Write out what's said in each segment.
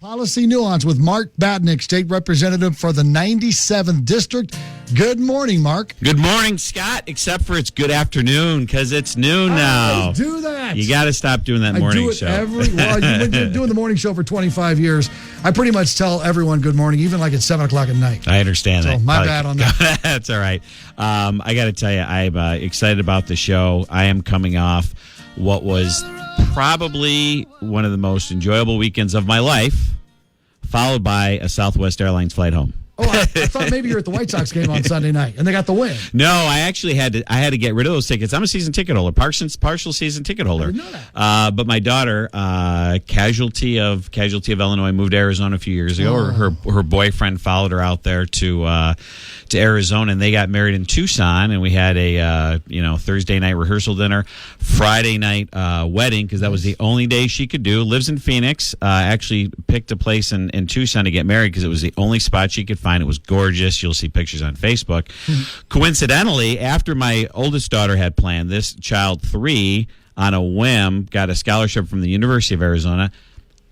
Policy Nuance with Mark Batinick, State Representative for the 97th District. Good morning, Mark. Good morning, Scott, except for it's good afternoon because it's noon now. I do that. You got to stop doing that morning show. You've been doing the morning show for 25 years. I pretty much tell everyone good morning, even like it's 7 o'clock at night. I understand that. So my bad on that. That's all right. I got to tell you, I'm excited about the show. I am coming off what was probably one of the most enjoyable weekends of my life, followed by a Southwest Airlines flight home. Oh, I thought maybe you're at the White Sox game on Sunday night, and they got the win. No, I actually had to get rid of those tickets. I'm a season ticket holder, partial season ticket holder. I didn't know that. But my daughter, casualty of Illinois, moved to Arizona a few years ago. Oh. Her boyfriend followed her out there to Arizona, and they got married in Tucson. And we had a Thursday night rehearsal dinner, Friday night wedding because that was the only day she could do. Lives in Phoenix. Actually picked a place in Tucson to get married because it was the only spot she could find. It was gorgeous. You'll see pictures on Facebook. Coincidentally, after my oldest daughter had planned, this child 3 on a whim got a scholarship from the University of Arizona,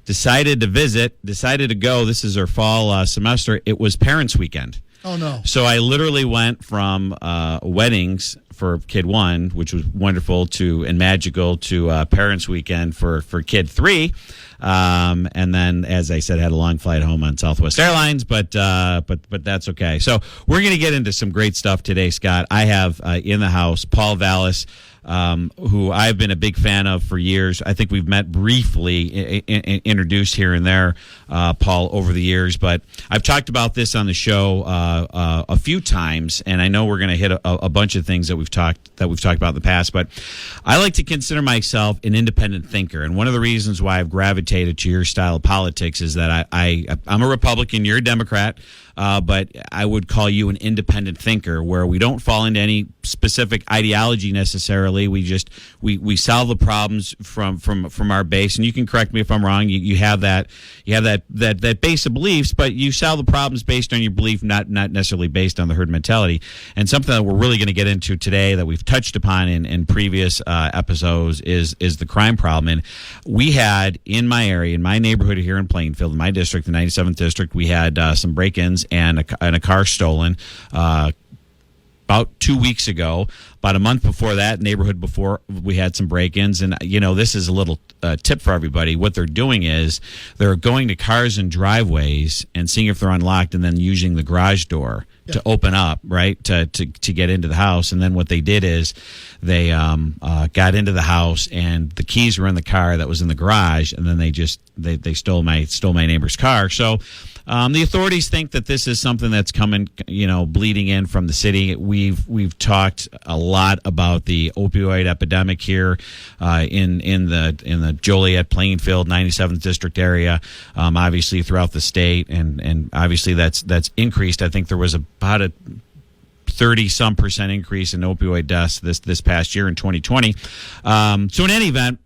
decided to go. This is her fall semester. It was parents' weekend. Oh, no. So I literally went from weddings for kid 1, which was wonderful, and magical, to parents' weekend for kid 3. And then, as I said, had a long flight home on Southwest Airlines, but that's okay. So we're going to get into some great stuff today, Scott. I have in the house Paul Vallas, who I've been a big fan of for years. I think we've met briefly, introduced here and there, Paul, over the years. But I've talked about this on the show a few times, and I know we're going to hit a bunch of things that we've talked about in the past. But I like to consider myself an independent thinker, and one of the reasons why I've gravitated to your style of politics is that I'm a Republican, you're a Democrat. But I would call you an independent thinker, where we don't fall into any specific ideology necessarily. We solve the problems from our base, and you can correct me if I'm wrong. You have that base of beliefs, but you solve the problems based on your belief, not necessarily based on the herd mentality. And something that we're really going to get into today that we've touched upon in previous episodes is the crime problem. And we had in my area, in my neighborhood here in Plainfield, in my district, the 97th district, we had some break-ins and a car stolen about 2 weeks ago. About a month before that, neighborhood before, we had some break-ins. And, this is a little tip for everybody. What they're doing is they're going to cars and driveways and seeing if they're unlocked and then using the garage door to open up, right, to get into the house. And then what they did is they got into the house, and the keys were in the car that was in the garage, and then they stole my neighbor's car. So the authorities think that this is something that's coming, bleeding in from the city. We've talked a lot about the opioid epidemic here in the Joliet, Plainfield, 97th district area, obviously throughout the state, and obviously that's increased. I think there was about a 30-some% increase in opioid deaths this past year in 2020. So in any event,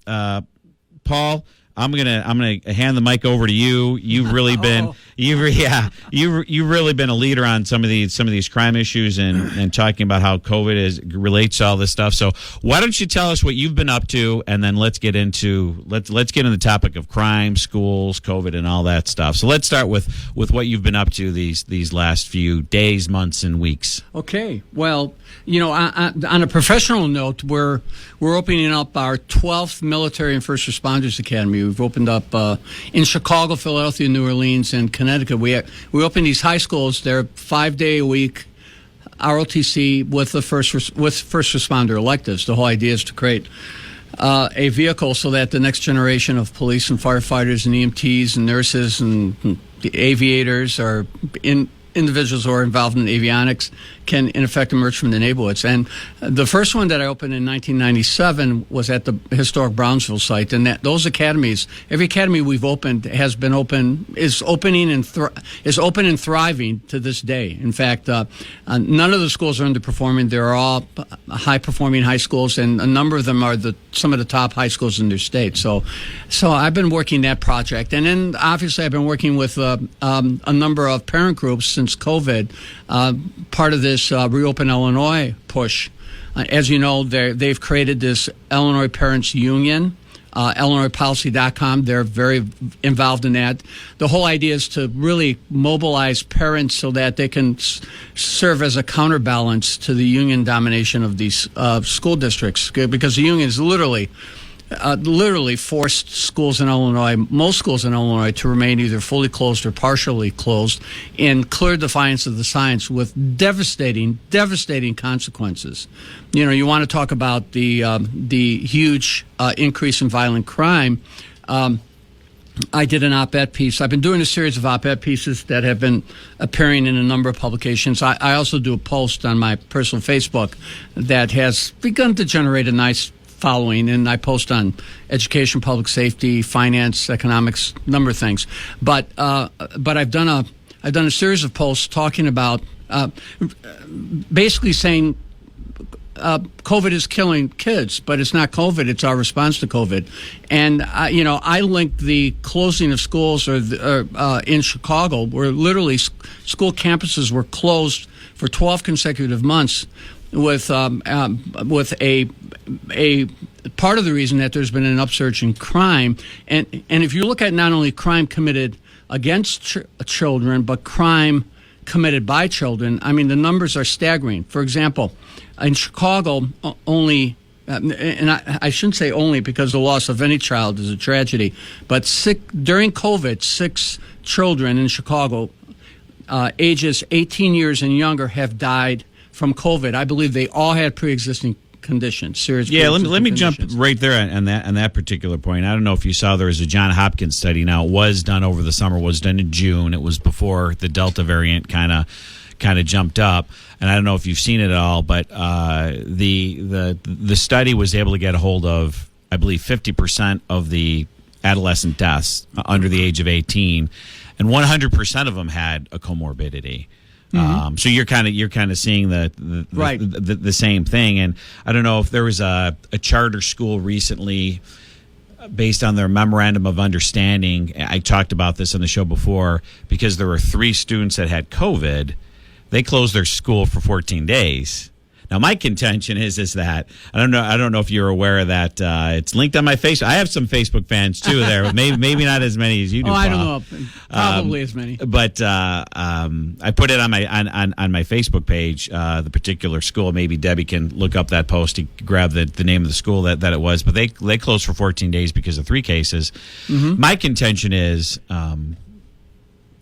Paul, I'm gonna hand the mic over to you. You've really been you've really been a leader on some of these crime issues and talking about how COVID relates to all this stuff. So why don't you tell us what you've been up to, and then let's get into the topic of crime, schools, COVID, and all that stuff. So let's start with what you've been up to these last few days, months, and weeks. Okay. Well, on a professional note, we're opening up our 12th Military and First Responders Academy. We've opened up in Chicago, Philadelphia, New Orleans, and Connecticut. We open these high schools. They're 5-day-a-week ROTC with first responder electives. The whole idea is to create a vehicle so that the next generation of police and firefighters and EMTs and nurses and the aviators or individuals who are involved in avionics can, in effect, emerge from the neighborhoods. And the first one that I opened in 1997 was at the historic Brownsville site. And those academies, every academy we've opened is open and thriving to this day. In fact, none of the schools are underperforming. They're all high-performing high schools, and a number of them are some of the top high schools in their state. So I've been working that project. And then, obviously, I've been working with a number of parent groups since COVID, part of this Reopen Illinois push. As you know, they've created this Illinois Parents Union IllinoisPolicy.com. They're very involved in that. The whole idea is to really mobilize parents so that they can serve as a counterbalance to the union domination of these school districts, because the unions literally forced schools in Illinois, most schools in Illinois, to remain either fully closed or partially closed in clear defiance of the science, with devastating consequences. You want to talk about the huge increase in violent crime. I did an op-ed piece. I've been doing a series of op-ed pieces that have been appearing in a number of publications. I also do a post on my personal Facebook that has begun to generate a nice following, and I post on education, public safety, finance, economics, number of things. But I've done a series of posts talking about basically saying COVID is killing kids, but it's not COVID. It's our response to COVID. And I linked the closing of schools in Chicago, where literally school campuses were closed for 12 consecutive months, with a part of the reason that there's been an upsurge in crime. And if you look at not only crime committed against children, but crime committed by children, I mean, the numbers are staggering. For example, in Chicago, only, and I shouldn't say only because the loss of any child is a tragedy, but during COVID, 6 children in Chicago, ages 18 years and younger, have died from COVID. I believe they all had pre-existing conditions, serious. Yeah, let me jump right there on that particular point. I don't know if you saw, there was a Johns Hopkins study. Now, it was done over the summer, was done in June. It was before the Delta variant kind of jumped up, and I don't know if you've seen it at all, but the study was able to get a hold of, I believe, 50% of the adolescent deaths under the age of 18, and 100% of them had a comorbidity. Mm-hmm. So you're kind of seeing the same thing. And I don't know if there was a charter school recently, based on their memorandum of understanding. I talked about this on the show before, because there were 3 students that had COVID. They closed their school for 14 days. Now, my contention is that I don't know if you're aware of that. It's linked on my Facebook. I have some Facebook fans too there, but maybe not as many as you do. I don't know, probably as many. But I put it on my Facebook page, the particular school. Maybe Debbie can look up that post to grab the name of the school that it was. But they closed for 14 days because of 3 cases. Mm-hmm. My contention is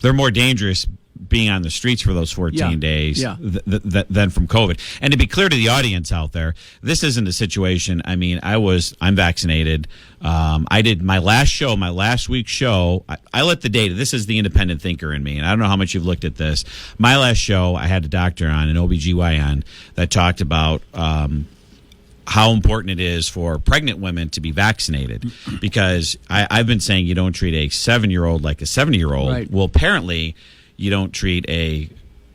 they're more dangerous being on the streets for those 14 days than from COVID. And to be clear to the audience out there, this isn't a situation. I mean, I'm vaccinated. I did my last week's show. I let the data. This is the independent thinker in me, and I don't know how much you've looked at this. My last show, I had a doctor on, an OBGYN, that talked about how important it is for pregnant women to be vaccinated, because I've been saying you don't treat a 7-year-old like a 70-year-old. Right. Well, apparently you don't treat a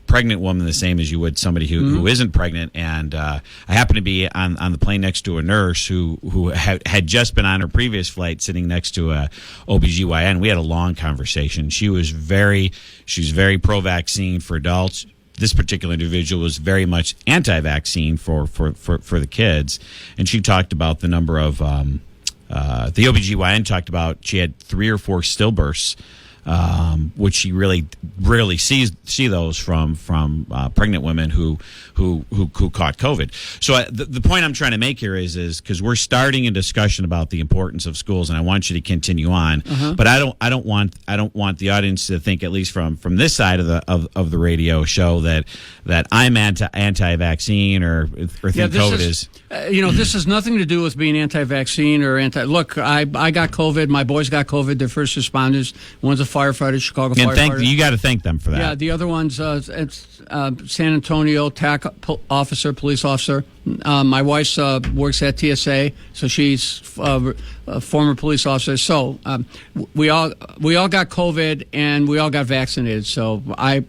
pregnant woman the same as you would somebody who isn't pregnant. And I happened to be on the plane next to a nurse who had just been on her previous flight, sitting next to a OBGYN. We had a long conversation. She's very pro-vaccine for adults. This particular individual was very much anti-vaccine for the kids. And she talked about the number of the OBGYN talked about she had 3 or 4 stillbirths, which she really rarely see those from pregnant women who caught COVID. So the point I'm trying to make here is because we're starting a discussion about the importance of schools, and I want you to continue on. Uh-huh. But I don't want the audience to think, at least from this side of the radio show, that I'm anti-vaccine or think COVID is. This has nothing to do with being anti-vaccine or anti. Look, I got COVID. My boys got COVID. They're first responders. One's a firefighter, Chicago firefighter. You got to thank them for that. Yeah, the other one's San Antonio TAC officer, police officer. My wife works at TSA, so she's a former police officer. So we all got COVID and we all got vaccinated. So I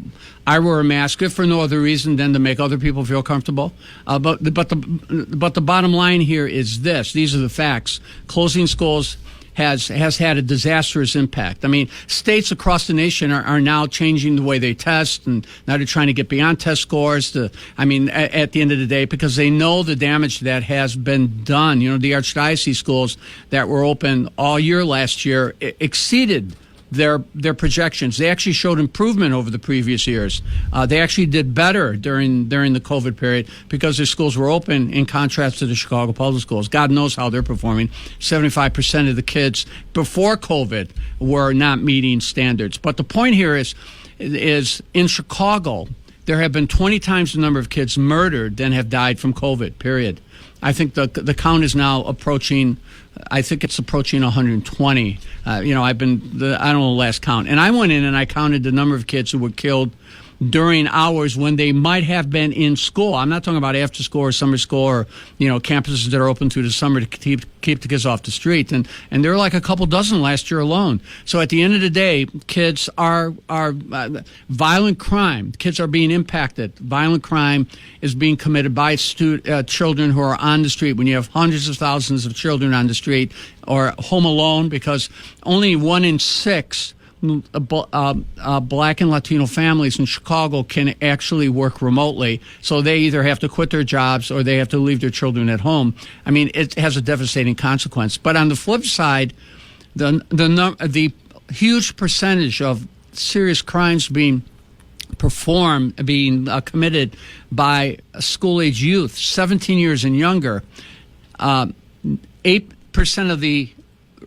wear a mask, if for no other reason than to make other people feel comfortable. But the bottom line here is this: these are the facts. Closing schools has had a disastrous impact. I mean, states across the nation are now changing the way they test, and now they're trying to get beyond test scores. At the end of the day, because they know the damage that has been done. The archdiocese schools that were open all year last year exceeded their projections. They actually showed improvement over the previous years. They actually did better during the COVID period because their schools were open, in contrast to the Chicago public schools. God knows how they're performing. 75% of the kids before COVID were not meeting standards. But the point here is in Chicago, there have been 20 times the number of kids murdered than have died from COVID, period. I think the count is now approaching. I think it's approaching 120. I don't know the last count, and I went in and I counted the number of kids who were killed during hours when they might have been in school. I'm not talking about after school or summer school or campuses that are open through the summer to keep the kids off the street. And there were like a couple dozen last year alone. So at the end of the day, kids are violent crime. Kids are being impacted. Violent crime is being committed by children who are on the street. When you have hundreds of thousands of children on the street or home alone, because only 1 in 6 Black and Latino families in Chicago can actually work remotely, so they either have to quit their jobs or they have to leave their children at home. I mean, it has a devastating consequence. But on the flip side, the huge percentage of serious crimes being committed by school-age youth, 17 years and younger, 8% of the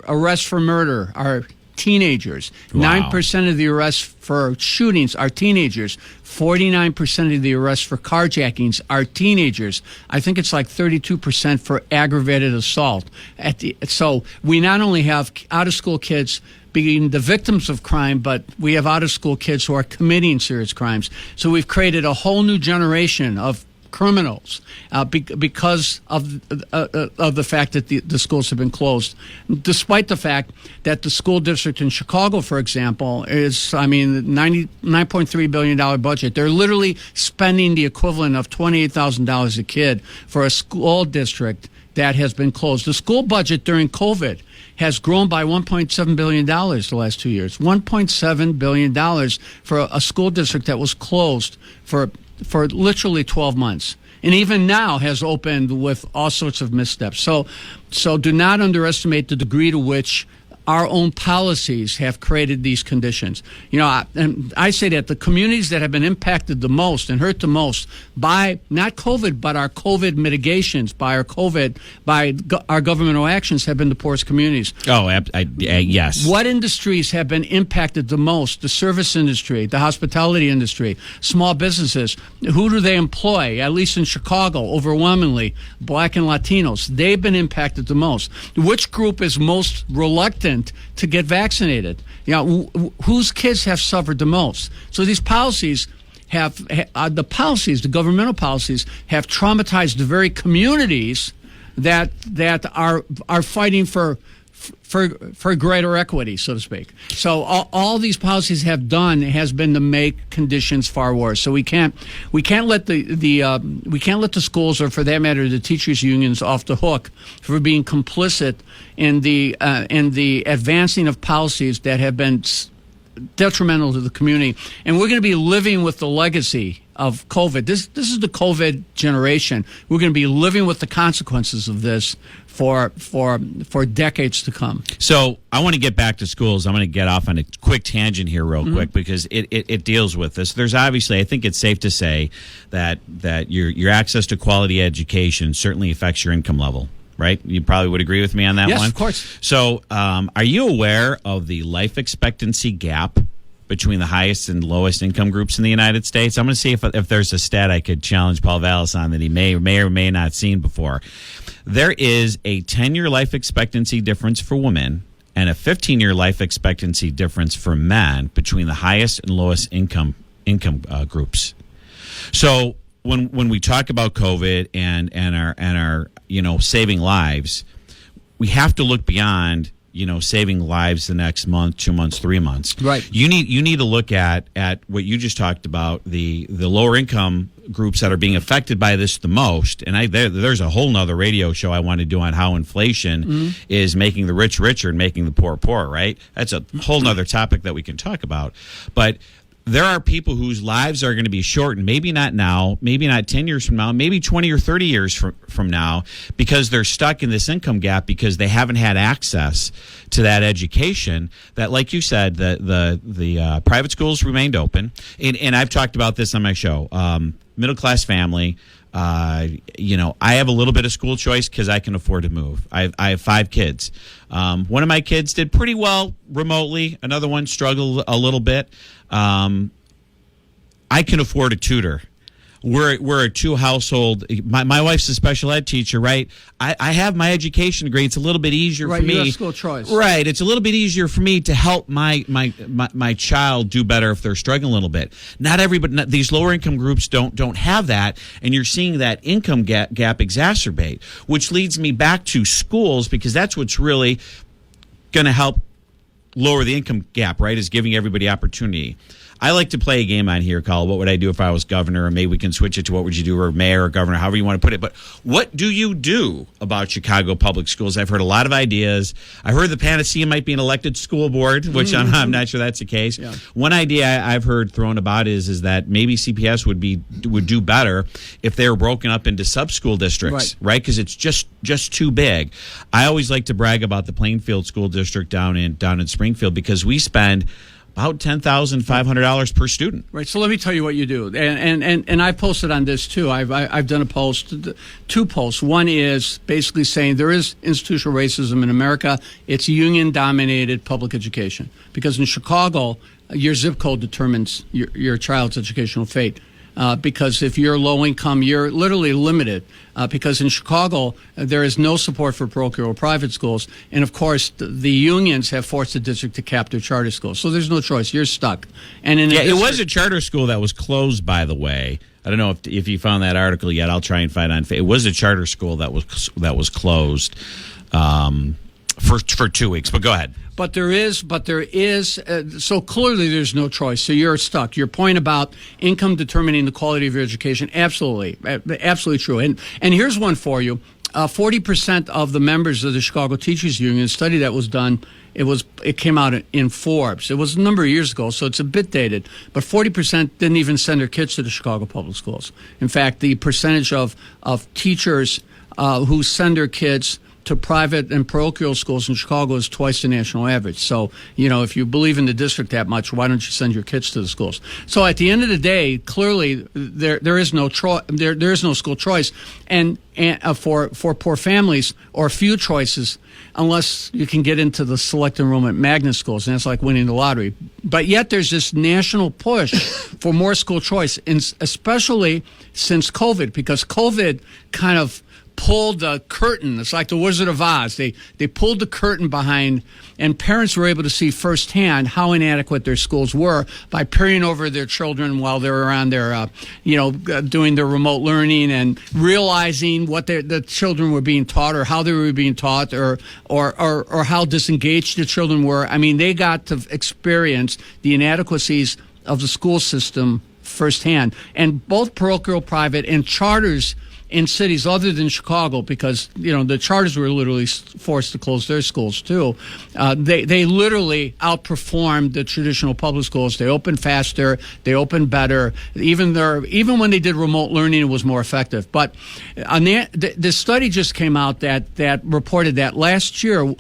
arrests for murder are teenagers. Wow. 9% of the arrests for shootings are teenagers. 49% of the arrests for carjackings are teenagers. I think it's like 32% for aggravated assault. So we not only have out-of-school kids being the victims of crime, but we have out-of-school kids who are committing serious crimes. So we've created a whole new generation of criminals because of the fact that the schools have been closed, despite the fact that the school district in Chicago, for example, is, $99.3 billion budget. They're literally spending the equivalent of $28,000 a kid for a school district that has been closed. The school budget during COVID has grown by $1.7 billion the last 2 years. $1.7 billion for a school district that was closed for literally 12 months, and even now has opened with all sorts of missteps. So do not underestimate the degree to which our own policies have created these conditions. I say that the communities that have been impacted the most and hurt the most by not COVID, but our COVID mitigations, by our governmental actions, have been the poorest communities. Oh, yes. What industries have been impacted the most? The service industry, the hospitality industry, small businesses. Who do they employ? At least in Chicago, overwhelmingly, Black and Latinos. They've been impacted the most. Which group is most reluctant to get vaccinated? Whose kids have suffered the most? So these policies the governmental policies have traumatized the very communities that are fighting for greater equity, so to speak. So all these policies have done has been to make conditions far worse. So we can't let the schools, or for that matter the teachers unions, off the hook for being complicit in the advancing of policies that have been detrimental to the community. And we're going to be living with the legacy of COVID. This is the COVID generation. We're going to be living with the consequences of this for decades to come. So I want to get back to schools. I'm going to get off on a quick tangent here real quick because it deals with this. There's obviously, I think it's safe to say that your access to quality education certainly affects your income level. Right? You probably would agree with me on that one. Yes, of course. So are you aware of the life expectancy gap between the highest and lowest income groups in the United States? I'm going to see if there's a stat I could challenge Paul Vallas on that he may or may not seen before. There is a 10-year life expectancy difference for women and a 15-year life expectancy difference for men between the highest and lowest income groups. So when we talk about COVID and our saving lives, we have to look beyond saving lives the next month, 2 months, 3 months. Right. You need to look at what you just talked about, the lower income groups that are being affected by this the most. And there's a whole nother radio show I want to do on how inflation is making the rich richer and making the poor poorer, right? That's a whole nother topic that we can talk about. But there are people whose lives are going to be shortened, maybe not now, maybe not 10 years from now, maybe 20 or 30 years from now, because they're stuck in this income gap because they haven't had access to that education that, like you said, the private schools remained open. And I've talked about this on my show. Middle-class family, I have a little bit of school choice because I can afford to move. I have 5 kids. One of my kids did pretty well remotely. Another one struggled a little bit. I can afford a tutor. We're a 2 household. My wife's a special ed teacher, right? I have my education degree. It's a little bit easier for me. You have school choice. Right. It's a little bit easier for me to help my child do better if they're struggling a little bit. Not everybody. These lower income groups don't have that, and you're seeing that income gap exacerbate, which leads me back to schools, because that's what's really going to help lower the income gap, right, is giving everybody opportunity. I like to play a game on here called What Would I Do If I Was Governor? Or maybe we can switch it to What Would You Do, or Mayor or Governor, however you want to put it. But what do you do about Chicago public schools? I've heard a lot of ideas. I heard the panacea might be an elected school board, which I'm not sure that's the case. Yeah. One idea I've heard thrown about is that maybe CPS would do better if they were broken up into sub-school districts, right? Because it's just too big. I always like to brag about the Plainfield School District down in Springfield, because we spend about $10,500 per student. Right. So let me tell you what you do, and I posted on this too. I've done a post, 2 posts. One is basically saying there is institutional racism in America. It's union-dominated public education, because in Chicago, your zip code determines your child's educational fate. Because if you're low income, you're literally limited. Because in Chicago, there is no support for parochial or private schools. And of course, the unions have forced the district to cap their charter schools. So there's no choice. You're stuck. And it was a charter school that was closed, by the way. I don't know if you found that article yet. I'll try and find it on. It was a charter school that was closed for 2 weeks. But go ahead. But there is. So clearly, there's no choice. So you're stuck. Your point about income determining the quality of your education, absolutely true. And here's one for you: 40% of the members of the Chicago Teachers Union, a study that was done, it came out in Forbes. It was a number of years ago, so it's a bit dated. But 40% didn't even send their kids to the Chicago public schools. In fact, the percentage of teachers who send their kids to private and parochial schools in Chicago is twice the national average. So, if you believe in the district that much, why don't you send your kids to the schools? So at the end of the day, clearly there is no there is no school choice, and for poor families, or few choices, unless you can get into the select enrollment magnet schools, and that's like winning the lottery. But yet there's this national push for more school choice, and especially since COVID, because COVID kind of pulled the curtain. It's like the Wizard of Oz. They pulled the curtain behind, and parents were able to see firsthand how inadequate their schools were by peering over their children while they were on their, doing their remote learning, and realizing what the children were being taught, or how they were being taught, or how disengaged the children were. I mean, they got to experience the inadequacies of the school system firsthand. And both parochial, private, and charters in cities other than Chicago, because the charters were literally forced to close their schools too. They literally outperformed the traditional public schools. They opened faster. They opened better. Even when they did remote learning, it was more effective. But the study just came out that reported that last year,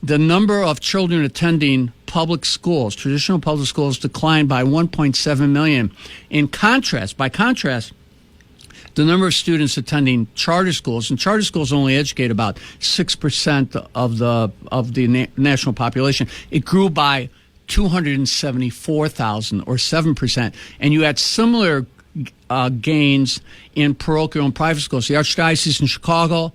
the number of children attending public schools, traditional public schools, declined by 1.7 million. By contrast, the number of students attending charter schools, and charter schools only educate about 6% of the national population, it grew by 274,000, or 7%. And you had similar gains in parochial and private schools. The Archdiocese in Chicago,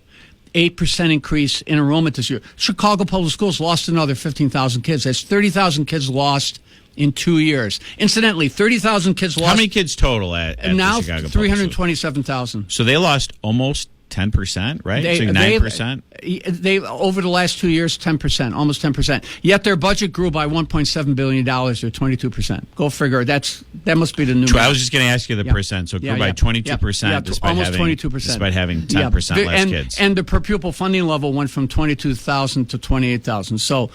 8% increase in enrollment this year. Chicago Public Schools lost another 15,000 kids. That's 30,000 kids lost in 2 years. Incidentally, 30,000 kids lost. How many kids total at now the Chicago 327,000. So they lost almost 10%, right? They- so 9%. They over the last 2 years, 10%, almost 10%. Yet their budget grew by $1.7 billion, or 22%. Go figure. That must be the new. I was just going to ask you the percent. So it grew by 22%, despite almost having 22%, despite having 10% less kids. And the per pupil funding level went from 22,000 to 28,000. So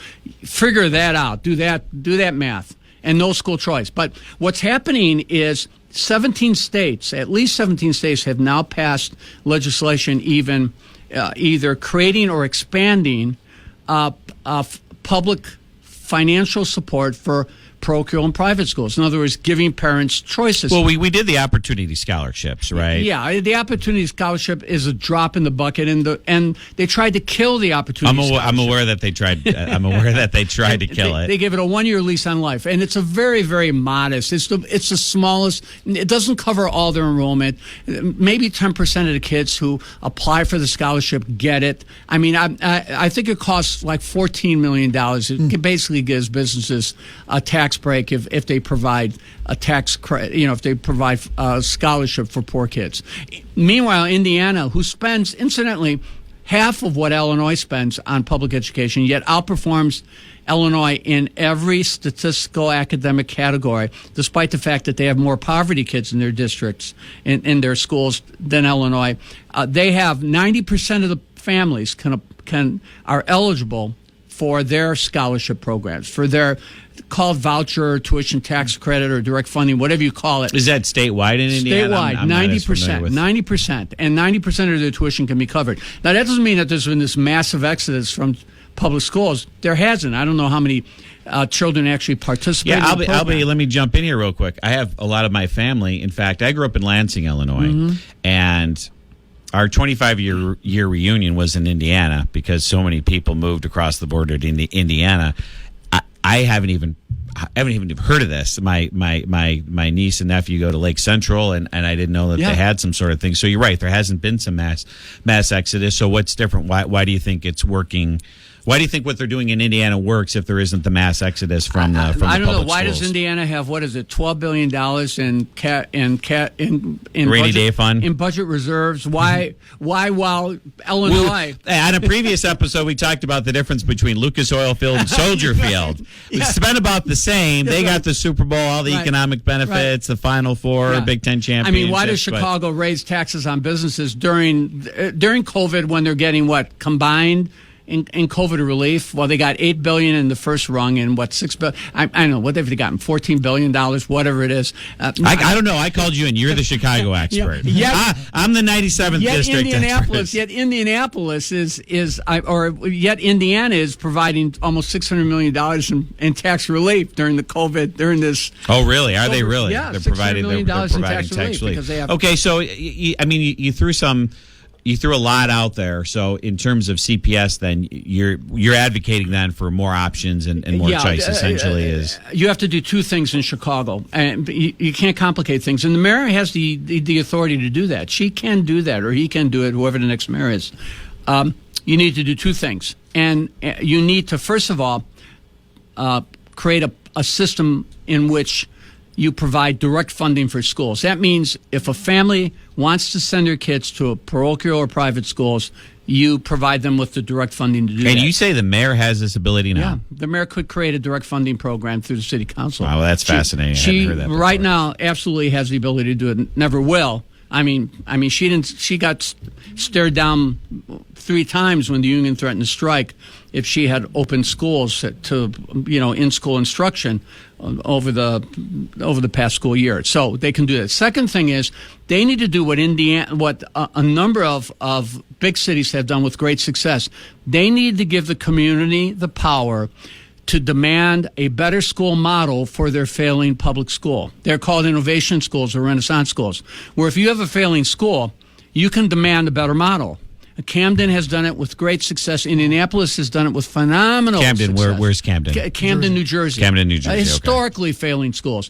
figure that out. Do that math. And no school choice. But what's happening is 17 states, at least 17 states, have now passed legislation either creating or expanding public financial support for parochial and private schools. In other words, giving parents choices. Well, we did the opportunity scholarships, right? Yeah, the opportunity scholarship is a drop in the bucket, and they tried to kill the opportunity scholarship. I'm aware that they tried. I'm aware that they tried to kill it. They give it a 1-year lease on life, and it's a very, very modest. It's the smallest. It doesn't cover all their enrollment. Maybe 10% of the kids who apply for the scholarship get it. I mean, I think it costs like $14 million. It basically gives businesses a tax break if they provide a tax credit, if they provide a scholarship for poor kids. Meanwhile, Indiana, who spends, incidentally, half of what Illinois spends on public education, yet outperforms Illinois in every statistical academic category, despite the fact that they have more poverty kids in their districts, in their schools, than Illinois. They have 90% of the families are eligible for their scholarship programs, for their called voucher, tuition tax credit, or direct funding, whatever you call it. Is that statewide in Indiana? Statewide, 90%. And 90% of their tuition can be covered. Now, that doesn't mean that there's been this massive exodus from public schools. There hasn't. I don't know how many children actually participate in the program. Let me jump in here real quick. I have a lot of my family. In fact, I grew up in Lansing, Illinois, and our 25-year reunion was in Indiana because so many people moved across the border to Indiana. I haven't even heard of this. My niece and nephew go to Lake Central, and I didn't know that they had some sort of thing. So you're right, there hasn't been some mass exodus. So what's different? Why do you think it's working? Why do you think what they're doing in Indiana works if there isn't the mass exodus from the I don't public know. Why schools? does Indiana have, what is it, $12 billion in rainy budget, day fund in budget reserves? Why while Illinois? On a previous episode, we talked about the difference between Lucas Oil Field and Soldier Field. We spent about the same. They got the Super Bowl, all the economic benefits, the Final Four, Big Ten championship. I mean, why does Chicago raise taxes on businesses during COVID when they're getting what combined? In COVID relief, well, they got $8 billion in the first rung, and $6 billion. I don't know what they've gotten, $14 billion, whatever it is. I don't know. I called you, and you're the Chicago expert. I'm the 97th district expert. Yet Indiana is providing almost $600 million in tax relief during the COVID during this. Oh, really? Are they really? Yeah, they're providing $600 million in tax relief because they have. Okay, so you threw some. You threw a lot out there. So in terms of CPS, then you're advocating then for more options and more choice. Essentially, is you have to do two things in Chicago, and you can't complicate things. And the mayor has the authority to do that. She can do that, or he can do it. Whoever the next mayor is, you need to do two things, and you need to first of all create a system in which you provide direct funding for schools. That means if a family wants to send their kids to a parochial or private schools, you provide them with the direct funding to do that. And you say the mayor has this ability now? Yeah, the mayor could create a direct funding program through the city council. Wow, that's fascinating. She I hadn't heard that before. Right now absolutely has the ability to do it. Never will. I mean, she got stared down 3 times when the union threatened to strike if she had opened schools to in-school instruction over the past school year. So they can do that. Second thing is they need to do what a number of big cities have done with great success. They need to give the community the power to demand a better school model for their failing public school. They're called innovation schools or Renaissance schools, where if you have a failing school, you can demand a better model. Camden has done it with great success. Indianapolis has done it with phenomenal success. Where's Camden? Camden, New Jersey. Camden, New Jersey. Historically failing schools.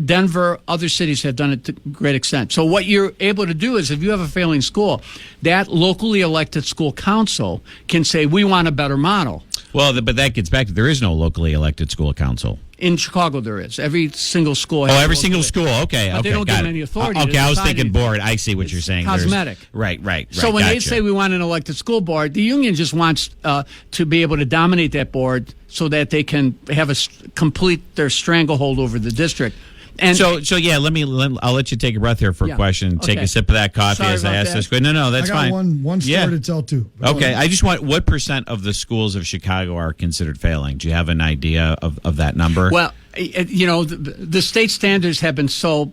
Denver, other cities have done it to great extent. So what you're able to do is if you have a failing school, that locally elected school council can say, we want a better model. Well, but that gets back to there is no locally elected school council. In Chicago, there is. Every single school has every single school. Okay. But they don't give them any authority. Okay, I was thinking anything. board. I see what you're saying. Cosmetic. Right. So when they gotcha. say we want an elected school board, the union just wants to be able to dominate that board so that they can have complete their stranglehold over the district. And So yeah, I'll let you take a breath here for a question. Take Okay. a sip of that coffee Sorry as I about ask that. this question. No, that's I got fine. one story Yeah. to tell too. Okay, I just want what % of the schools of Chicago are considered failing? Do you have an idea of that number? Well, the state standards have been so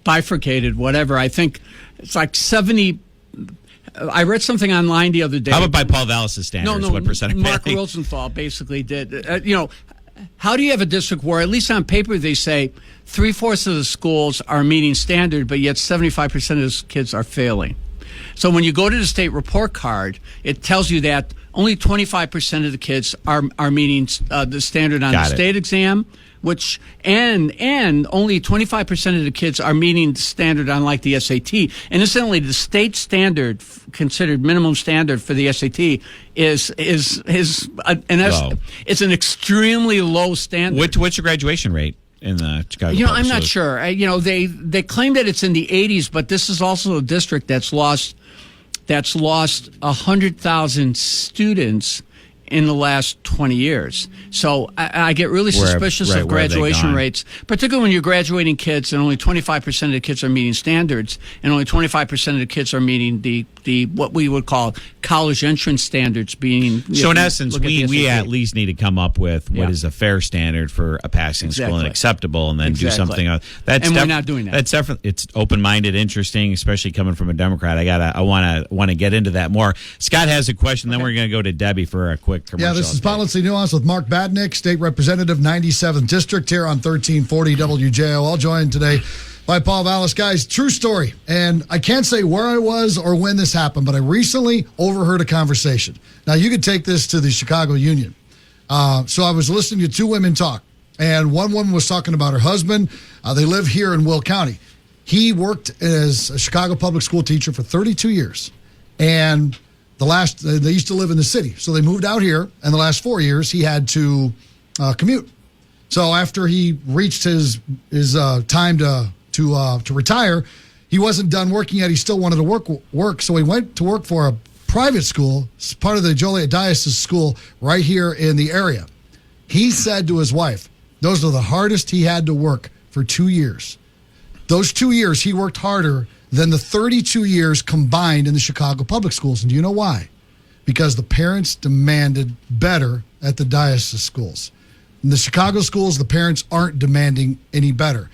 bifurcated, whatever. I think it's like 70. I read something online the other day. How about by Paul Vallas' standards? No, what percent of Mark failing? Rosenthal basically did. How do you have a district where, at least on paper, they say 3/4 of the schools are meeting standard, but yet 75% of the kids are failing? So when you go to the state report card, it tells you that only 25% of the kids are meeting the standard on the state exam, which and only 25% of the kids are meeting the standard on like the SAT. And incidentally, the state standard considered minimum standard for the SAT is it's an extremely low standard. What's your graduation rate in the Chicago? I'm not sure. They claim that it's in the 80s, but this is also a district that's lost 100,000 students in the last 20 years. So I get really suspicious of graduation rates, particularly when you're graduating kids and only 25% of the kids are meeting standards and only 25% of the kids are meeting the what we would call college entrance standards being. So in essence, we at least need to come up with what is a fair standard for a passing school and acceptable, and then do something. And we're not doing that. That's definitely, it's open-minded, interesting, especially coming from a Democrat. I want to get into that more. Scott has a question, then we're going to go to Debbie for a quick commercial. Yeah, this is Policy Nuance with Mark Batinick, State Representative, 97th District, here on 1340 WJO. Joined today by Paul Vallas. Guys, true story. And I can't say where I was or when this happened, but I recently overheard a conversation. Now, you could take this to the Chicago Union. So I was listening to two women talk, and one woman was talking about her husband. They live here in Will County. He worked as a Chicago public school teacher for 32 years. And they used to live in the city. So they moved out here, and the last 4 years he had to commute. So after he reached his time to retire, he wasn't done working yet. He still wanted to work. So he went to work for a private school, part of the Joliet Diocese school right here in the area. He said to his wife, those are the hardest he had to work for 2 years. Those 2 years he worked harder than the 32 years combined in the Chicago public schools. And do you know why? Because the parents demanded better at the diocese schools. In the Chicago schools, the parents aren't demanding any better.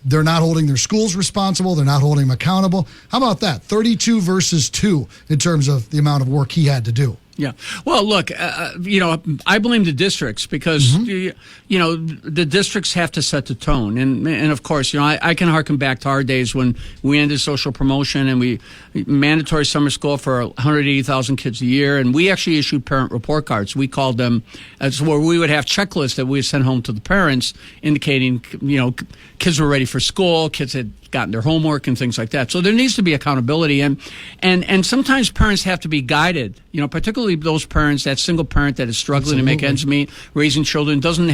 They're not holding their schools responsible. They're not holding them accountable. How about that? 32 versus 2 in terms of the amount of work he had to do. Yeah. Well, look, I blame the districts because, the districts have to set the tone. And of course, I can harken back to our days when we ended social promotion and mandatory summer school for 180,000 kids a year. And we actually issued parent report cards. We called them, as where we would have checklists that we would send home to the parents indicating, kids were ready for school, kids had gotten their homework and things like that. So there needs to be accountability, and sometimes parents have to be guided. Particularly those parents, that single parent that is struggling to make ends meet, raising children, didn't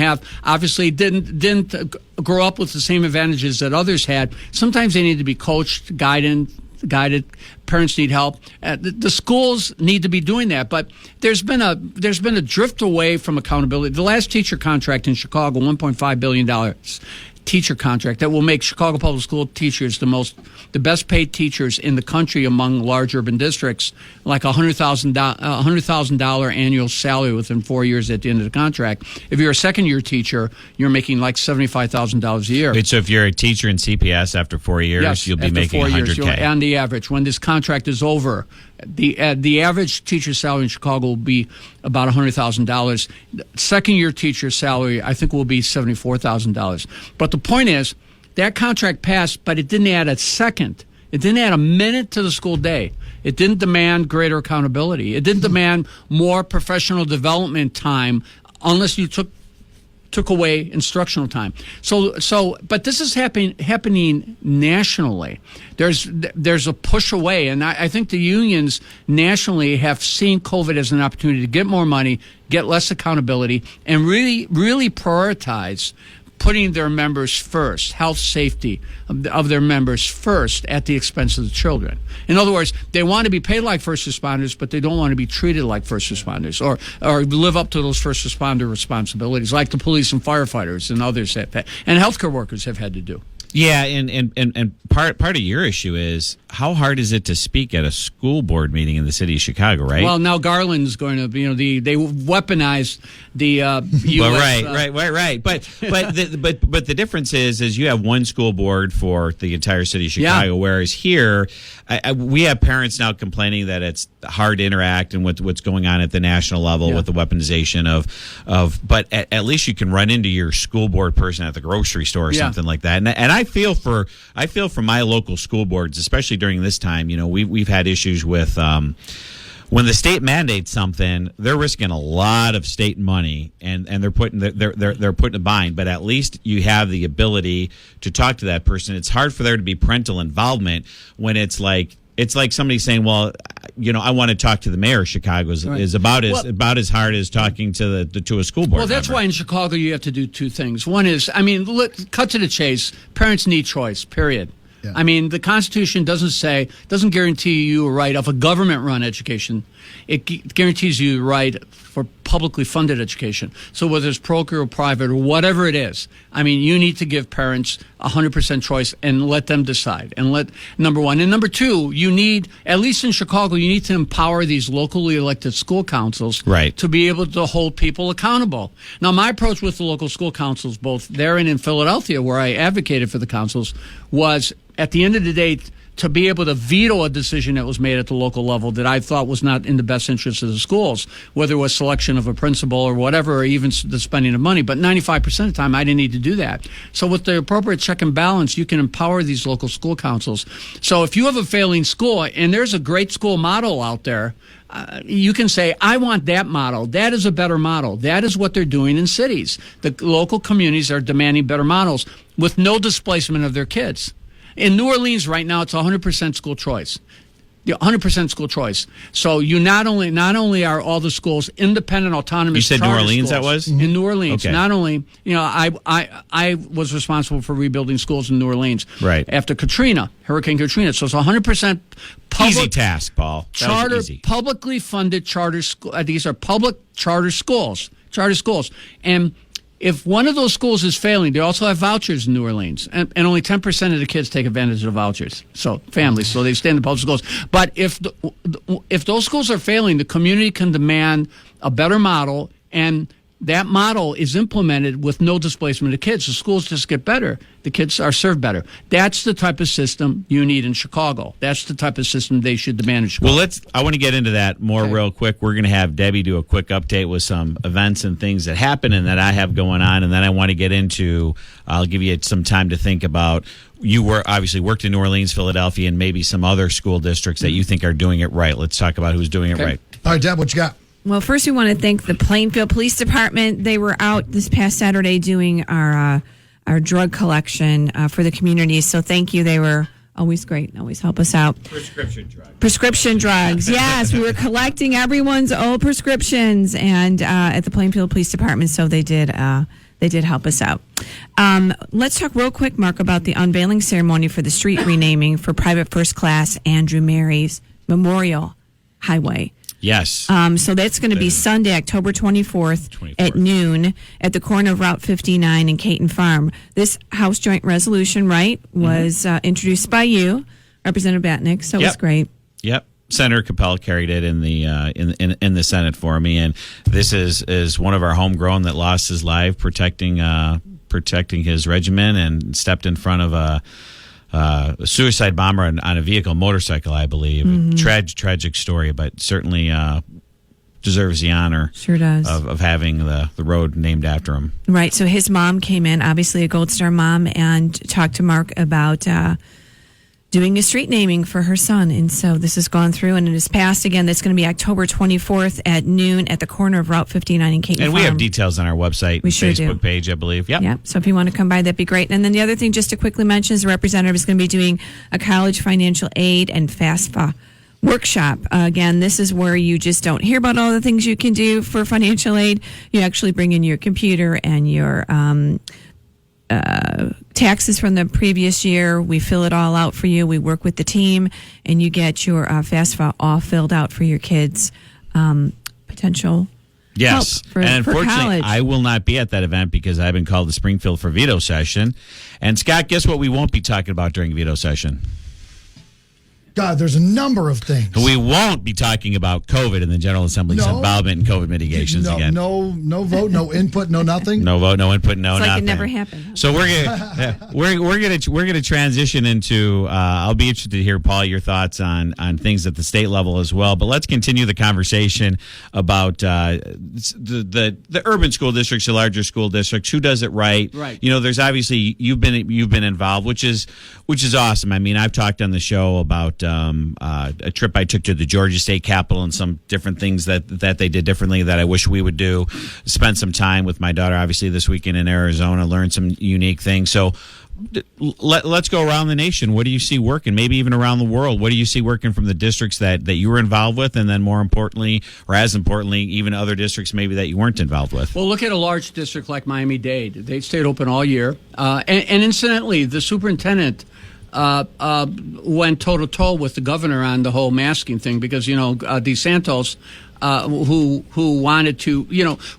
grow up with the same advantages that others had. Sometimes they need to be coached, guided. Parents need help. The schools need to be doing that, but there's been a drift away from accountability. The last teacher contract in Chicago, $1.5 billion teacher contract that will make Chicago public school teachers the best paid teachers in the country among large urban districts, like $100,000 annual salary within 4 years at the end of the contract. If you're a second year teacher, you're making like $75,000 a year. Wait, so if you're a teacher in CPS after 4 years, you'll be making $100K on the average. When this contract is over, the average teacher salary in Chicago will be about $100,000. Second year teacher salary, I think, will be $74,000. But the point is, that contract passed, but it didn't add a second. It didn't add a minute to the school day. It didn't demand greater accountability. It didn't demand more professional development time unless you took took away instructional time. But this is happening nationally. There's a push away, and I think the unions nationally have seen COVID as an opportunity to get more money, get less accountability, and really prioritize putting their members first, health safety of their members first at the expense of the children. In other words, they want to be paid like first responders, but they don't want to be treated like first responders or live up to those first responder responsibilities like the police and firefighters and others have had, and healthcare workers have had to do. Yeah, and part of your issue is how hard is it to speak at a school board meeting in the city of Chicago, right? Well, now Garland's going to, they weaponized the U.S. Well, right. But the difference is you have one school board for the entire city of Chicago, whereas here we have parents now complaining that it's hard to interact and what's going on at the national level with the weaponization of. But at least you can run into your school board person at the grocery store or something like that, and I feel for my local school boards, especially during this time. We've had issues with when the state mandates something, they're risking a lot of state money, and they're put in a bind. But at least you have the ability to talk to that person. It's hard for there to be parental involvement when it's like somebody saying, "Well, I want to talk to the mayor of Chicago." Is about as hard as talking to a school board. Well, that's member. why in Chicago you have to do two things. One is, cut to the chase. Parents need choice. Period. Yeah. The Constitution doesn't guarantee you a right of a government-run education. It guarantees you the right for publicly funded education. So whether it's parochial or private or whatever it is, you need to give parents 100% choice and let them decide. And number one. And number two, you need, at least in Chicago, you need to empower these locally elected school councils to be able to hold people accountable. Now, my approach with the local school councils, both there and in Philadelphia, where I advocated for the councils, was at the end of the day to be able to veto a decision that was made at the local level that I thought was not in the best interest of the schools, whether it was selection of a principal or whatever, or even the spending of money. But 95% of the time, I didn't need to do that. So with the appropriate check and balance, you can empower these local school councils. So if you have a failing school, and there's a great school model out there, you can say, I want that model. That is a better model. That is what they're doing in cities. The local communities are demanding better models with no displacement of their kids. In New Orleans right now, it's 100% school choice. 100% school choice. So you not only are all the schools independent, autonomous. You said New Orleans schools, that was? in New Orleans. Okay. Not only, I was responsible for rebuilding schools in New Orleans after Hurricane Katrina. So it's 100% public. Easy task, Paul. Publicly funded charter school. These are public charter schools. And if one of those schools is failing, they also have vouchers in New Orleans, and only 10% of the kids take advantage of vouchers. So families, so they stay in the public schools. But if those schools are failing, the community can demand a better model, and that model is implemented with no displacement of kids. The schools just get better. The kids are served better. That's the type of system you need in Chicago. That's the type of system they should demand in Chicago. Well, I want to get into that more real quick. We're going to have Debbie do a quick update with some events and things that happen and that I have going on. And then I want to get into, I'll give you some time to think about, you obviously worked in New Orleans, Philadelphia, and maybe some other school districts that you think are doing it right. Let's talk about who's doing it right. All right, Deb, what you got? Well, first we want to thank the Plainfield Police Department. They were out this past Saturday doing our drug collection for the community. So thank you. They were always great. Always help us out. Prescription drugs. Yes, we were collecting everyone's old prescriptions and at the Plainfield Police Department. So they did help us out. Let's talk real quick, Mark, about the unveiling ceremony for the street renaming for Private First Class Andrew Mary's Memorial Highway. Yes. So that's going to be Sunday, October 24th at noon at the corner of Route 59 and Caton Farm. This House Joint Resolution, was introduced by you, Representative Batinick, so it was great. Yep. Senator Capel carried it in the in the Senate for me, and this is one of our homegrown that lost his life protecting his regiment and stepped in front of a suicide bomber on a motorcycle, I believe. Mm-hmm. Tragic story, but certainly deserves the honor. Sure does. Of having the road named after him. Right. So his mom came in, obviously a Gold Star mom, and talked to Mark about doing a street naming for her son. And so this has gone through and it is passed. Again, that's going to be October 24th at noon at the corner of Route 59 and Caton And Farm. we have details on our website and sure Facebook do. page, I believe. Yep. Yeah. So if you want to come by, that'd be great. And then the other thing, just to quickly mention, is the representative is going to be doing a college financial aid and FAFSA workshop. Again, this is where you just don't hear about all the things you can do for financial aid. You actually bring in your computer and your taxes from the previous year. We fill it all out for you. We work with the team, and you get your FAFSA all filled out for your kids' potential Yes. help for, and for unfortunately, college. I will not be at that event because I've been called to Springfield for veto session. And Scott, guess what we won't be talking about during veto session? God, there's a number of things. We won't be talking about COVID and the General Assembly's No. involvement in COVID mitigations again. No vote, no input, no nothing. No vote, no input, no It's like nothing. it never happened. So we're gonna transition into. I'll be interested to hear, Paul, your thoughts on things at the state level as well. But let's continue the conversation about the urban school districts, the larger school districts. Who does it right? Right. You know, there's obviously you've been involved, which is awesome. I mean, I've talked on the show about a trip I took to the Georgia State Capitol and some different things that they did differently that I wish we would do. Spent some time with my daughter, obviously, this weekend in Arizona, learned some unique things. So let's go around the nation. What do you see working? Maybe even around the world. What do you see working from the districts that you were involved with? And then more importantly, or as importantly, even other districts maybe that you weren't involved with? Well, look at a large district like Miami-Dade. They stayed open all year. And incidentally, the superintendent went toe-to-toe with the governor on the whole masking thing because, DeSantos, who wanted to,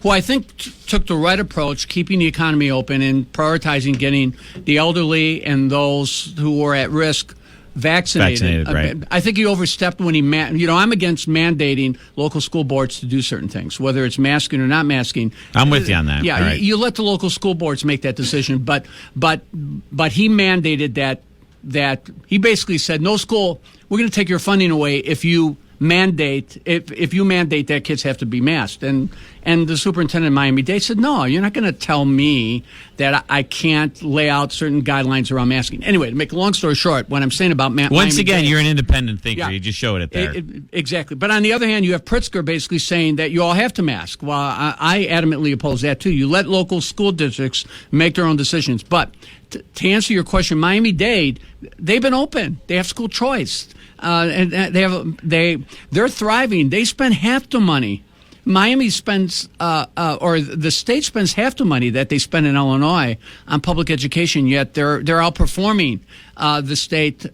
who I think took the right approach, keeping the economy open and prioritizing getting the elderly and those who were at risk vaccinated. Right. I think he overstepped when I'm against mandating local school boards to do certain things, whether it's masking or not masking. I'm with you on that. Yeah, All right. you let the local school boards make that decision, but he mandated that he basically said, no school, we're going to take your funding away if you mandate that kids have to be masked. And the superintendent of Miami-Dade said, no, you're not going to tell me that I can't lay out certain guidelines around masking. Anyway, to make a long story short, what I'm saying about Once again, Miami-Dade, you're an independent thinker. Yeah. You just showed it there. Exactly. But on the other hand, you have Pritzker basically saying that you all have to mask. Well, I adamantly oppose that, too. You let local school districts make their own decisions. But to answer your question, Miami-Dade, they've been open. They have school choice. And they're thriving. They spend half the money. Miami spends, or the state spends half the money that they spend in Illinois on public education. Yet they're outperforming the state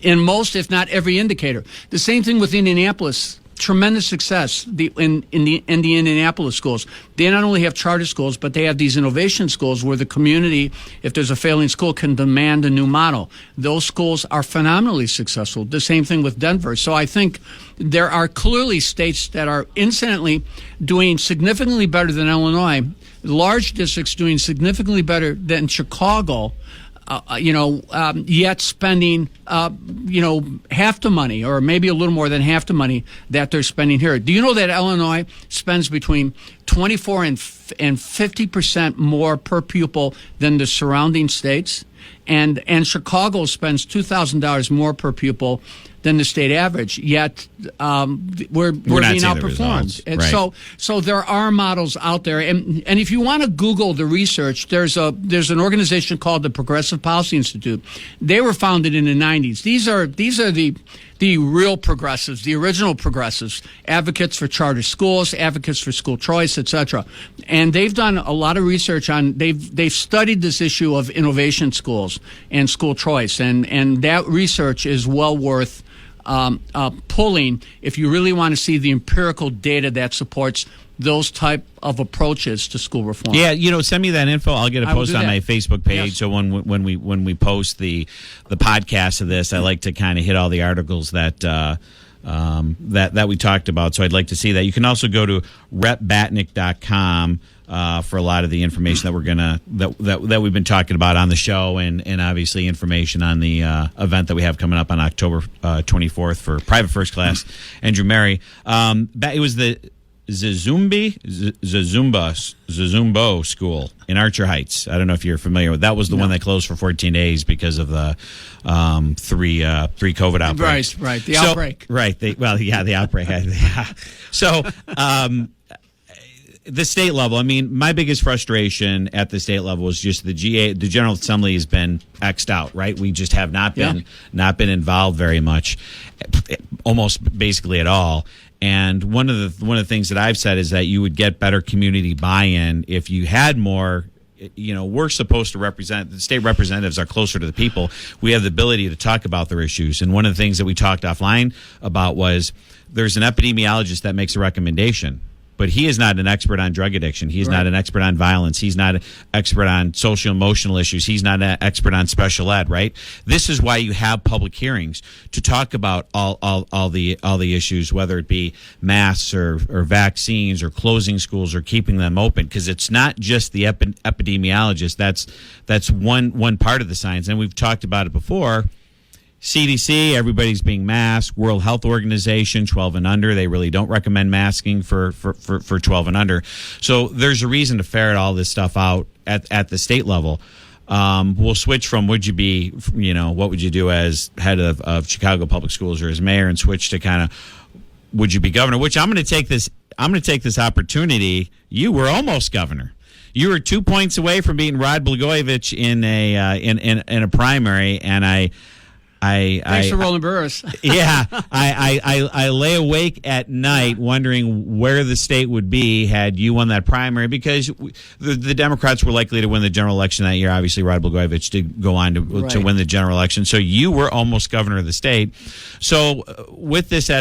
in most, if not every, indicator. The same thing with Indianapolis. Tremendous success in the Indianapolis schools. They not only have charter schools, but they have these innovation schools where the community, if there's a failing school, can demand a new model. Those schools are phenomenally successful. The same thing with Denver. So I think there are clearly states that are incidentally doing significantly better than Illinois, large districts doing significantly better than Chicago, yet spending, half the money or maybe a little more than half the money that they're spending here. Do you know that Illinois spends between 24 and 50% more per pupil than the surrounding states? And Chicago spends $2,000 more per pupil than the state average, yet we're being outperformed. And right. so there are models out there, and if you want to Google the research, there's an organization called the Progressive Policy Institute. They were founded in the 90s. These are the real progressives, the original progressives, advocates for charter schools, advocates for school choice, etc. And they've done a lot of research on. They've studied this issue of innovation schools and school choice, and that research is well worth pulling if you really want to see the empirical data that supports those type of approaches to school reform. Yeah, send me that info. I'll get a post on my Facebook page. Yes. So when we post the podcast of this, I like to kind of hit all the articles that we talked about. So I'd like to see that. You can also go to repbatinick.com for a lot of the information that we're gonna that we've been talking about on the show, and obviously information on the event that we have coming up on October 24th for private first class Andrew Mary. It was Zazumbo School in Archer Heights. I don't know if you're familiar with that. Was the one that closed for 14 days because of the three COVID outbreaks. Right. The outbreak. Right. The outbreak. Yeah. So. The state level, I mean, my biggest frustration at the state level is just the General Assembly has been X'd out, right? We just have not been involved very much, almost basically at all. And one of the things that I've said is that you would get better community buy-in if you had more. We're supposed to represent, the state representatives are closer to the people. We have the ability to talk about their issues. And one of the things that we talked offline about was there's an epidemiologist that makes a recommendation. But he is not an expert on drug addiction. He's not an expert on violence. He's not an expert on social emotional issues. He's not an expert on special ed, right? This is why you have public hearings to talk about all the issues, whether it be masks or vaccines or closing schools or keeping them open, because it's not just the epidemiologist. That's one part of the science, and we've talked about it before. CDC, everybody's being masked. World Health Organization, 12 and under, they really don't recommend masking for 12 and under. So there's a reason to ferret all this stuff out at the state level. We'll switch from what would you do as head of Chicago Public Schools or as mayor, and switch to kind of would you be governor? Which I'm going to take this opportunity. You were almost governor. You were 2 points away from beating Rod Blagojevich in a primary, and Thanks for Roland Burris. Yeah, I lay awake at night wondering where the state would be had you won that primary, because the Democrats were likely to win the general election that year. Obviously, Rod Blagojevich did go on to win the general election, so you were almost governor of the state. So with this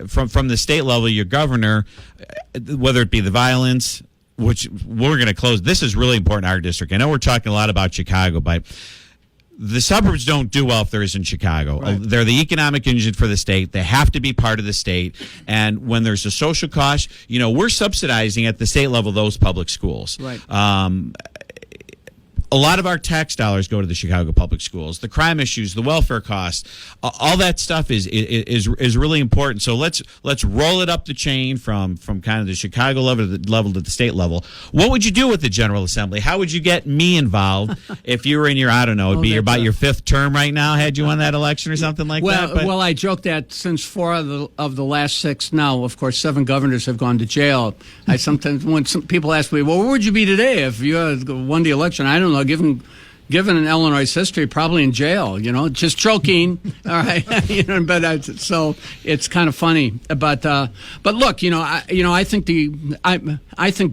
from the state level, your governor, whether it be the violence, which we're going to close. This is really important in our district. I know we're talking a lot about Chicago, but the suburbs don't do well if there isn't Chicago. Right. They're the economic engine for the state. They have to be part of the state. And when there's a social cost, we're subsidizing at the state level those public schools. Right. A lot of our tax dollars go to the Chicago public schools. The crime issues, the welfare costs, all that stuff is really important. So let's roll it up the chain from kind of the Chicago level to the state level. What would you do with the General Assembly? How would you get me involved if you were in your, I don't know, it'd be about your fifth term right now, had you won that election or something like that? Well, I joked that since 4 of the last 6 now, of course, 7 governors have gone to jail. I sometimes, when some people ask me, well, where would you be today if you had won the election? I don't know. Given an Illinois history, probably in jail. Just joking. All right, but so it's kind of funny. But look, I think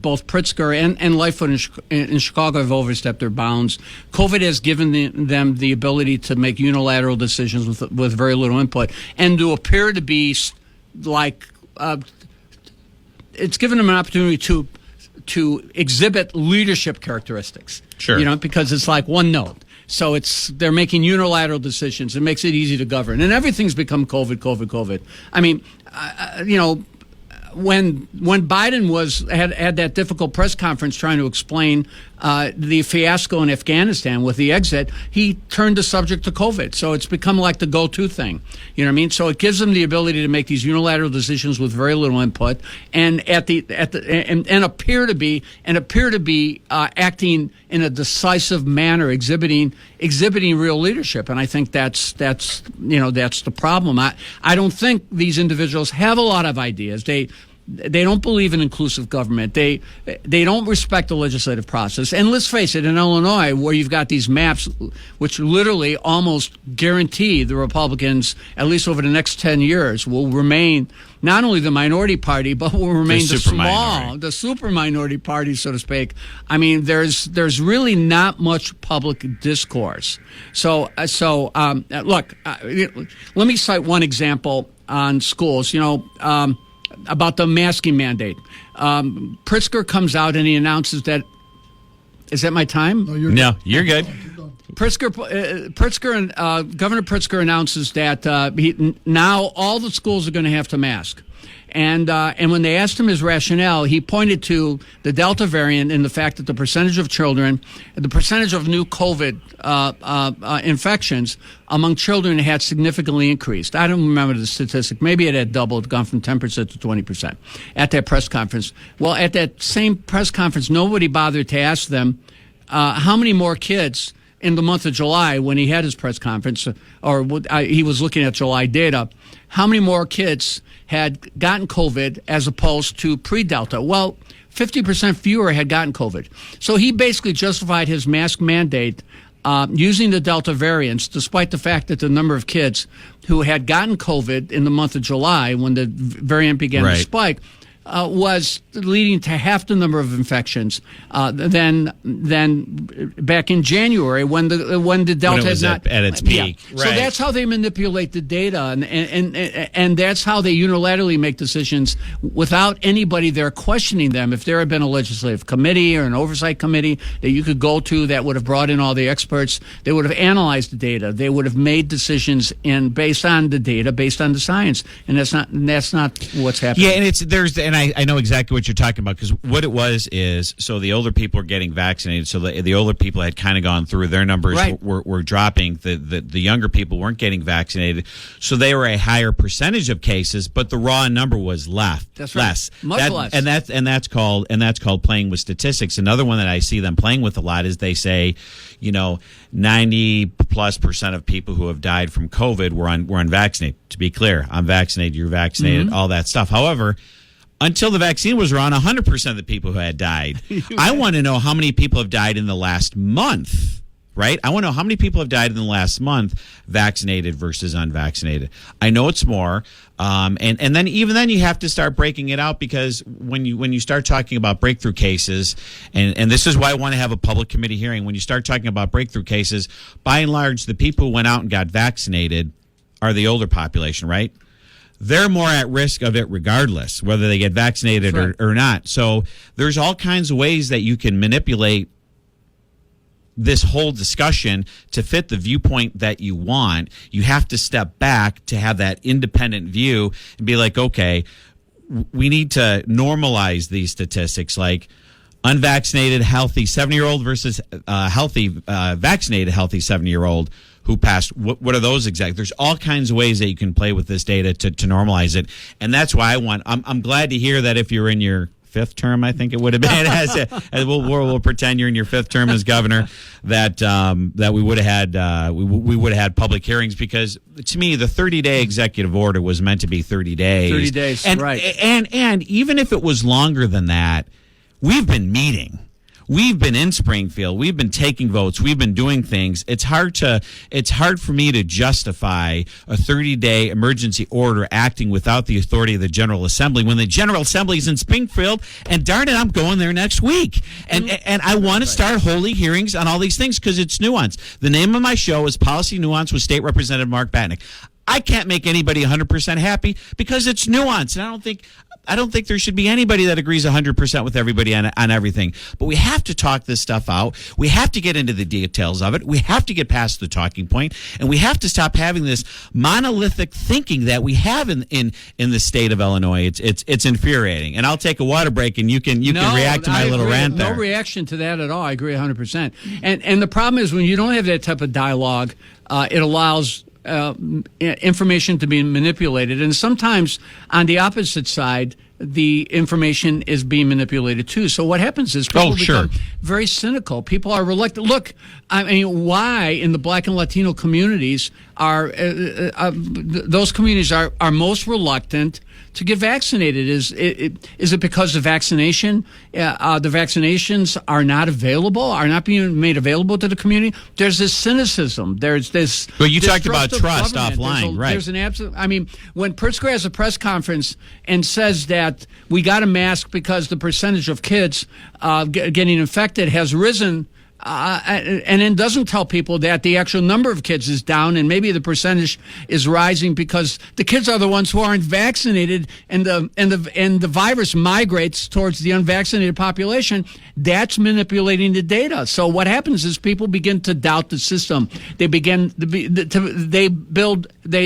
both Pritzker and Lightfoot in Chicago have overstepped their bounds. COVID has given them the ability to make unilateral decisions with very little input, and to appear to be like it's given them an opportunity to exhibit leadership characteristics. Sure. Because it's like one note. So they're making unilateral decisions. It makes it easy to govern. And everything's become COVID. I mean, when Biden had that difficult press conference trying to explain the fiasco in Afghanistan with the exit, he turned the subject to COVID. So it's become like the go-to thing. You know what I mean? So it gives them the ability to make these unilateral decisions with very little input, and and appear to be acting in a decisive manner, exhibiting real leadership. And I think that's the problem. I don't think these individuals have a lot of ideas. They don't believe in inclusive government. They don't respect the legislative process. And let's face it, in Illinois, where you've got these maps which literally almost guarantee the Republicans, at least over the next 10 years, will remain not only the minority party, but will remain the super minority party, so to speak. I mean, there's really not much public discourse. So look, let me cite one example on schools. About the masking mandate. Pritzker comes out and he announces that. Is that my time? No, you're good. Pritzker and Governor Pritzker announces that now all the schools are going to have to mask. And when they asked him his rationale, he pointed to the Delta variant and the fact that the percentage of children, the percentage of new COVID infections among children had significantly increased. I don't remember the statistic. Maybe it had doubled, gone from 10% to 20% at that press conference. Well, at that same press conference, nobody bothered to ask them how many more kids in the month of July, when he had his press conference, he was looking at July data, how many more kids had gotten COVID as opposed to pre-Delta? Well, 50% fewer had gotten COVID. So he basically justified his mask mandate using the Delta variants, despite the fact that the number of kids who had gotten COVID in the month of July, when the variant began to spike, was leading to half the number of infections than back in January when the Delta was had not at its peak. Yeah. So that's how they manipulate the data, and that's how they unilaterally make decisions without anybody there questioning them. If there had been a legislative committee or an oversight committee that you could go to that would have brought in all the experts, they would have analyzed the data. They would have made decisions based on the data, based on the science, and that's not what's happening. Yeah, and I know exactly what you're talking about, because what it was is, so the older people are getting vaccinated, so the older people had kind of gone through, their numbers were dropping, the younger people weren't getting vaccinated, so they were a higher percentage of cases, but the raw number was less. Much less. And that's called playing with statistics. Another one that I see them playing with a lot is they say, 90+% of people who have died from COVID were unvaccinated. To be clear, I'm vaccinated, you're vaccinated, all that stuff. However, until the vaccine was around, 100% of the people who had died. I want to know how many people have died in the last month, right? I want to know how many people have died in the last month, vaccinated versus unvaccinated. I know it's more, and then even then you have to start breaking it out, because when you start talking about breakthrough cases, and this is why I want to have a public committee hearing. When you start talking about breakthrough cases, by and large, the people who went out and got vaccinated are the older population, right? They're more at risk of it regardless, whether they get vaccinated or not. So there's all kinds of ways that you can manipulate this whole discussion to fit the viewpoint that you want. You have to step back to have that independent view and be like, okay, we need to normalize these statistics, like unvaccinated, healthy 70-year-old versus healthy, vaccinated, healthy 70-year-old who passed. What are those exactly? There's all kinds of ways that you can play with this data to normalize it. And that's why I'm glad to hear that if you're in your fifth term, I think it would have been, we'll pretend you're in your fifth term as governor, that we would have had we would have had public hearings, because to me the 30-day executive order was meant to be 30 days. 30 days, and, right. And even if it was longer than that, we've been meeting. We've been in Springfield. We've been taking votes. We've been doing things. It's hard for me to justify a 30-day emergency order acting without the authority of the General Assembly when the General Assembly is in Springfield, and darn it, I'm going there next week. And I want to start holding hearings on all these things, because it's Nuance. The name of my show is Policy Nuance with State Representative Mark Batinick. I can't make anybody 100% happy because it's nuance, and I don't think there should be anybody that agrees 100% with everybody on everything. But we have to talk this stuff out. We have to get into the details of it. We have to get past the talking point, and we have to stop having this monolithic thinking that we have in the state of Illinois. It's infuriating. And I'll take a water break, and you can react to my little rant there. No reaction to that at all. I agree 100%. And the problem is when you don't have that type of dialogue, it allows information to be manipulated, and sometimes on the opposite side, the information is being manipulated too. So what happens is people become very cynical. People are reluctant. Look, I mean, why in the Black and Latino communities are those communities are most reluctant to get vaccinated? Is it because the vaccinations are not available, are not being made available to the community? There's this cynicism. There's this. Well, you talked about trust offline, right? There's an absolute. I mean, when Pritzker has a press conference and says that we got a mask because the percentage of kids getting infected has risen and it doesn't tell people that the actual number of kids is down, and maybe the percentage is rising because the kids are the ones who aren't vaccinated, and the virus migrates towards the unvaccinated population. That's manipulating the data. So what happens is people begin to doubt the system. They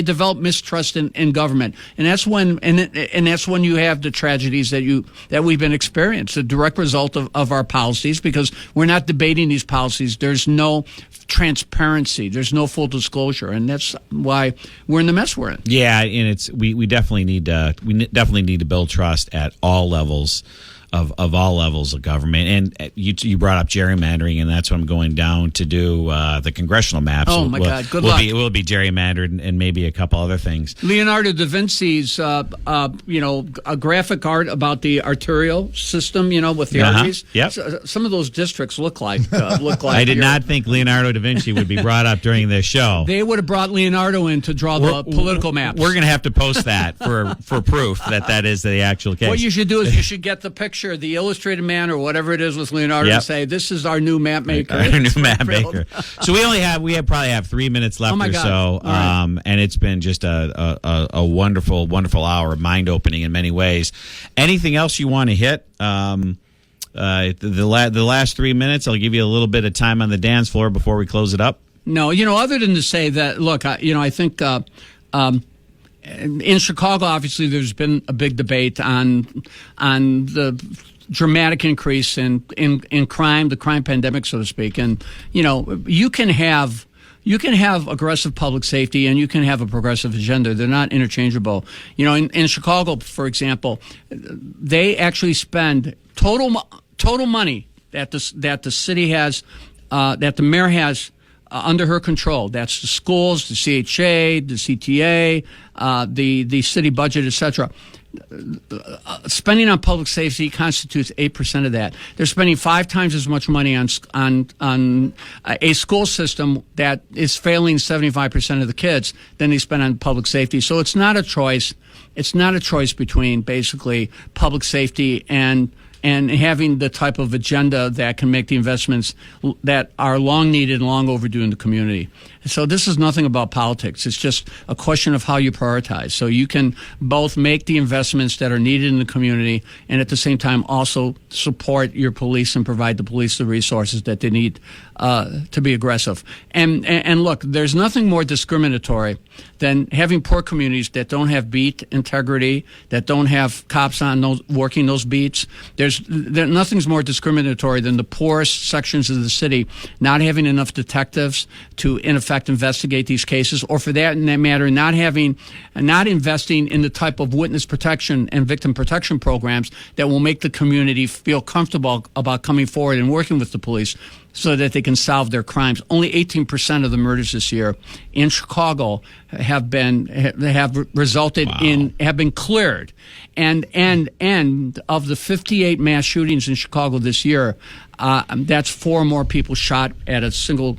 develop mistrust in government, and that's when you have the tragedies that we've been experiencing. A direct result of our policies, because we're not debating these policies. There's no transparency. There's no full disclosure, and that's why we're in the mess we're in. Yeah, and we definitely need to build trust at all levels of all levels of government. And you brought up gerrymandering, and that's what I'm going down to do the congressional maps. Oh my God! Good luck. We'll be gerrymandered and maybe a couple other things. Leonardo da Vinci's, a graphic art about the arterial system, with the arteries. Yep. Some of those districts look like. I did not think Leonardo da Vinci would be brought up during this show. They would have brought Leonardo in to draw the political maps. We're going to have to post that for proof that is the actual case. What you should do is you should get the picture, the illustrated man or whatever it is with Leonardo, and say, this is our new map maker. Our new map maker. So we probably have 3 minutes left or so. Right. And it's been just a wonderful, wonderful hour, mind opening in many ways. Anything else you want to hit? The last 3 minutes, I'll give you a little bit of time on the dance floor before we close it up. No, other than to say that, look, I think in Chicago, obviously, there's been a big debate on the dramatic increase in crime, the crime pandemic, so to speak. And you can have aggressive public safety, and you can have a progressive agenda. They're not interchangeable. In Chicago, for example, they actually spend total money that the city has, that the mayor has under her control. That's the schools, the CHA, the CTA, the city budget, etc. Spending on public safety constitutes 8% of that. They're spending 5 times as much money on a school system that is failing 75% of the kids than they spend on public safety. So it's not a choice. It's not a choice between basically public safety and having the type of agenda that can make the investments that are long needed and long overdue in the community. So this is nothing about politics. It's just a question of how you prioritize. So you can both make the investments that are needed in the community and at the same time also support your police and provide the police the resources that they need to be aggressive. And look, there's nothing more discriminatory than having poor communities that don't have beat integrity, that don't have cops working those beats. Nothing's more discriminatory than the poorest sections of the city not having enough detectives to, in effect, investigate these cases, or for that matter, not investing in the type of witness protection and victim protection programs that will make the community feel comfortable about coming forward and working with the police so that they can solve their crimes. Only 18% of the murders this year in Chicago have resulted in have been cleared, and of the 58 mass shootings in Chicago this year, that's 4 more people shot at a single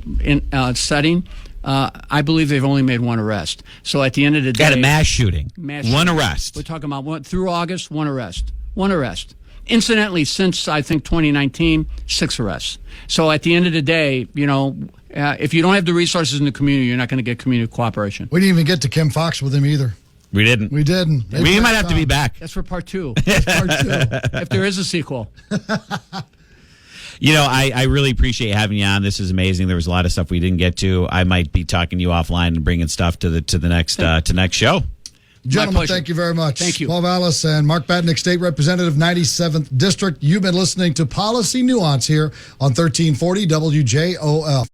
setting. I believe they've only made 1 arrest. So at the end of the day, got a mass shooting, 1 arrest. We're talking about through August, 1 arrest. Incidentally, since I think 2019, 6 arrests. So at the end of the day, if you don't have the resources in the community, you're not going to get community cooperation. We didn't even get to Kim Fox with him either. We didn't. We might have to be back. That's for part 2. That's part 2. If there is a sequel. I really appreciate having you on. This is amazing. There was a lot of stuff we didn't get to. I might be talking to you offline and bringing stuff to the next show. Gentlemen, thank you very much. Thank you. Paul Vallas and Mark Batinick, State Representative, 97th District. You've been listening to Policy Nuance here on 1340 WJOL.